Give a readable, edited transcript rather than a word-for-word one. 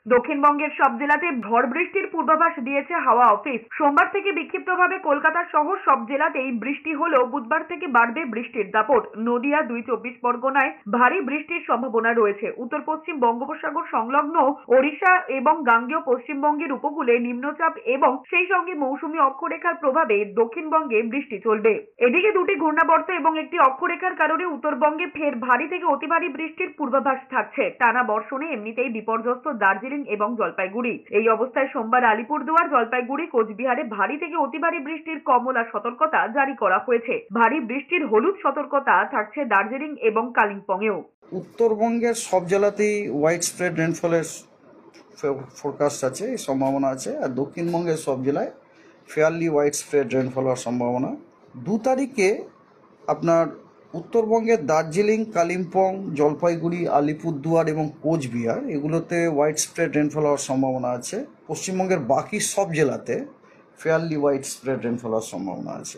দক্ষিণবঙ্গের সব জেলাতে ঝড় বৃষ্টির পূর্বাভাস দিয়েছে হাওয়া অফিস। সোমবার থেকে বিক্ষিপ্তভাবে কলকাতা সহ সব জেলাতেই বৃষ্টি হলেও বুধবার থেকে বাড়বে বৃষ্টির দাপট। নদিয়া, 2 চব্বিশ পরগনায় ভারী বৃষ্টির সম্ভাবনা রয়েছে। উত্তর পশ্চিম বঙ্গোপসাগর সংলগ্ন ওড়িশা এবং গাঙ্গেয় পশ্চিমবঙ্গের উপকূলে নিম্নচাপ এবং সেই সঙ্গে মৌসুমী অক্ষরেখার প্রভাবে দক্ষিণবঙ্গে বৃষ্টি চলবে। এদিকে 2টি ঘূর্ণাবর্ত এবং একটি অক্ষরেখার কারণে উত্তরবঙ্গে ফের ভারী থেকে অতি ভারী বৃষ্টির পূর্বাভাস থাকছে। টানা বর্ষণে এমনিতেই বিপর্যস্ত দার্জিলিং এবং জলপাইগুড়ি। এই অবস্থায় সোমবার আলিপুরদুয়ার, জলপাইগুড়ি, কোচবিহারে ভারী থেকে অতি ভারী বৃষ্টির কমলা সতর্কতা জারি করা হয়েছে। ভারী বৃষ্টির হলুদ সতর্কতা থাকছে দার্জিলিং এবং কালিম্পংয়েও। উত্তরবঙ্গের সব জেলাতেই ওয়াইড স্প্রেড রেনফলের ফোরকাস্ট আছে, সম্ভাবনা আছে। আর দক্ষিণবঙ্গের সব জেলায় ফেয়ারলি ওয়াইড স্প্রেড রেনফল হওয়ার সম্ভাবনা। 2 তারিখে আপনার উত্তরবঙ্গের দার্জিলিং, কালিম্পং, জলপাইগুড়ি, আলিপুরদুয়ার এবং কোচবিহার এগুলোতে ওয়াইড স্প্রেড রেনফল হওয়ার সম্ভাবনা আছে। পশ্চিমবঙ্গের বাকি সব জেলাতে ফেয়ারলি ওয়াইড স্প্রেড রেনফল হওয়ার সম্ভাবনা আছে।